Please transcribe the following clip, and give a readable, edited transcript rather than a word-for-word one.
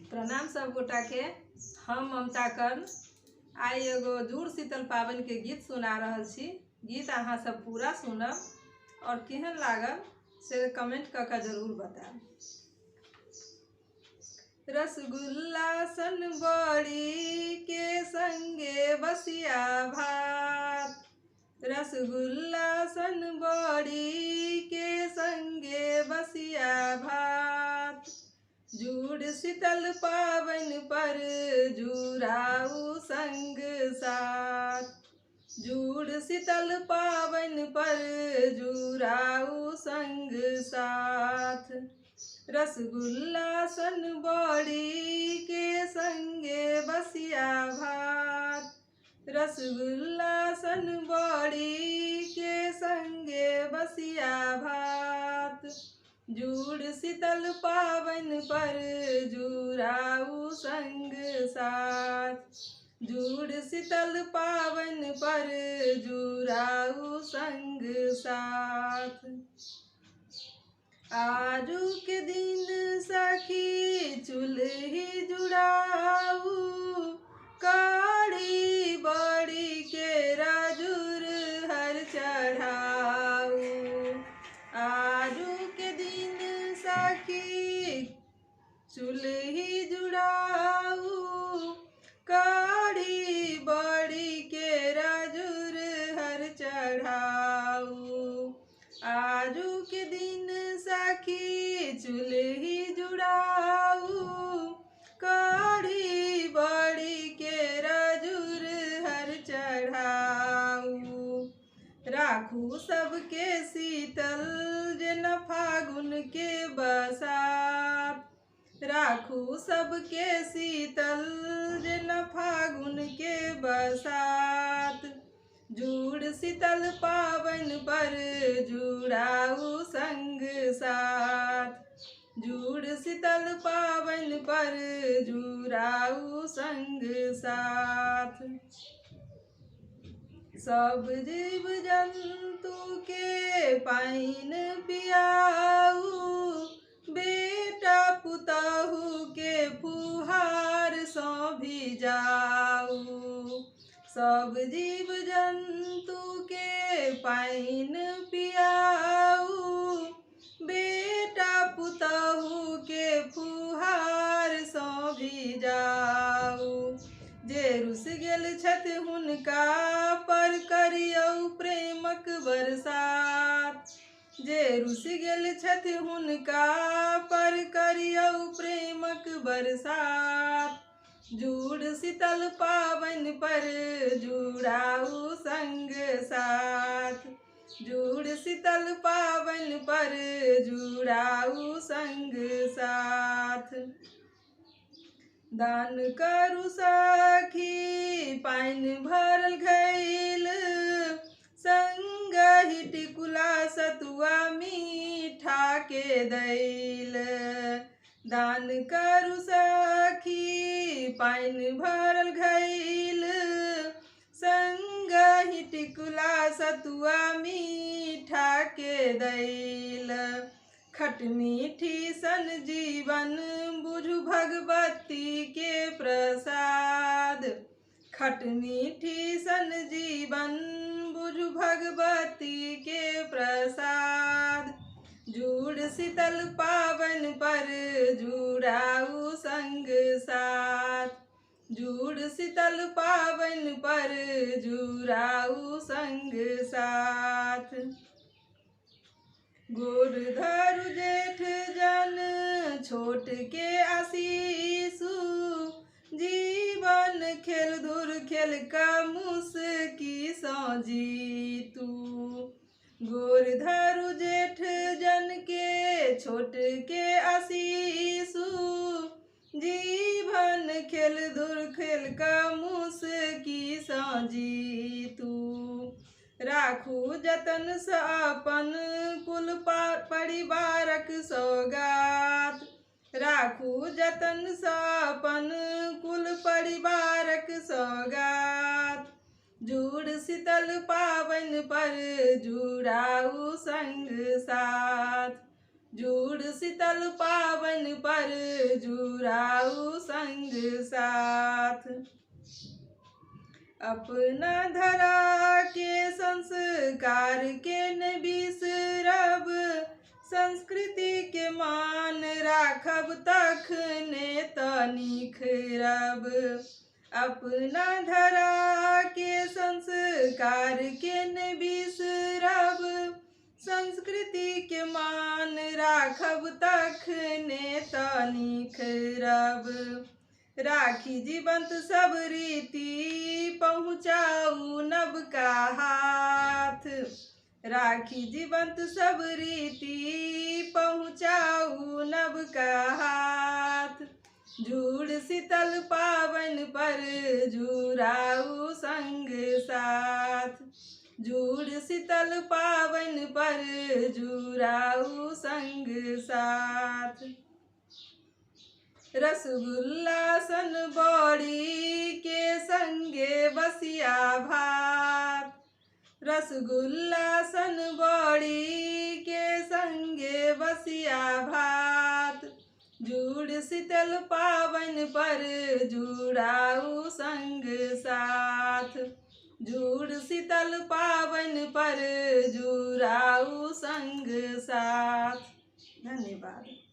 प्रणाम सब गोटा के। हम ममता कर्ण आई एगो जुड़ शीतल पावन के गीत सुना रहल छी। गीत अहाँ सब पूरा सुनब और केहन लागल से कमेंट करके जरूर बताएब। रसगुल्ला सन बड़ी के संगे बसिया भात, रसगुल्ला सन बड़ी के संगे बसिया भात। जुड़ शीतल पावन पर जुड़ाऊ संग साथ, जुड़ शीतल पावन पर जुड़ाऊ संग साथ। रसगुल्ला सन बड़ी के संगे बसिया भात, रसगुल्ला सन बड़ी के संगे बसिया भात। जुड़ शीतल पावन पर जुड़ाऊ संग साथ, जुड़ शीतल पावन पर जुड़ाऊ संग साथ। आजू के दिन सखी चूल्ही जुड़ाऊ, काड़ी बड़ी के राजुर हर चढ़ाऊ। आजू के दिन सखी चूल्ही जुड़ाऊ, काड़ी बड़ी के राजुर हर चढ़ाऊ। आजू के दिन सखी चूल्ही जुड़ाऊ, काड़ी बड़ी के राजुर हर चढ़ाऊ। राखू सबके शीतल जन फागुन के बसात, राखू सबके शीतल जन फागुन के बसात। जुड़ शीतल पावन पर जुड़ाऊ संग साथ, जुड़ शीतल पावन पर जुड़ाऊ संग साथ। सब जीव जंतु के पाइन पियाऊ, बेटा पुतहु के फुहार सो भिजाऊ। सब जीव जंतु के पाइन पियाऊ, बेटा पुतहु के फुहार सो भिजाऊ। जे रुस गेल छथि हुनका पर करियौ प्रेमक बरसात, जे रुस गेल छथि हुनका पर करियौ प्रेमक बरसात। जुड़ शीतल पावन पर जुड़ाऊ संग साथ, जुड़ शीतल पावन पर जुड़ाऊ संग साथ। दान करू सखी पाइन भरल घैल, संगहि टिकुला सतुआ मीठा के दैल। दान करू सखी पाइन भरल घैल, संगहि टिकुला सतुआ मीठा के दैल। खट मीठी सन जीवन बुझु भगवती के प्रसाद, खट मीठी सन जीवन बुझु भगवती के प्रसाद। जुड़ शीतल पावन पर जुड़ाऊ संग साथ, जुड़ शीतल पावन पर जुड़ाऊ संग साथ। गोर धरु जेठ जन छोट के आशीषु, जीवन खेल धुर खेल का मुस्की सो जीतू। गोर धरु जेठ जन के छोट के आशीषु, जीवन खेल धुर खेल का मुस्की सो जीतू। राखू जतन स अपन कुल परिवारक सौगात, राखू जतन स अपन कुल परिवारक सौगात। जुड़ शीतल पावन पर जुड़ाऊ संग साथ, जुड़ शीतल पावन पर जुड़ाऊ साथ। अपना धरा के संस्कार के न बिसरब, संस्कृति के मान राखब तखने त निखरब। अपना धरा के संस्कार के न बिसरब, संस्कृति के मान राखब तखने त निखरब। राखी जीवंत सब रीति पहुँचाऊ नबका हाथ, राखी जीवंत सब रीति पहुँचाऊ नबका हाथ। जुड़ शीतल पावन पर जुड़ाऊ संग साथ, जुड़ शीतल पावन पर जुड़ाऊ संग साथ। रसगुल्ला सन बड़ी के संगे बसिया भात, रसगुल्ला सन बड़ी के संगे बसिया भात। जुड़ शीतल पावन पर जुड़ाऊ संग साथ, जुड़ शीतल पावन पर जुड़ाऊ संग साथ। धन्यवाद।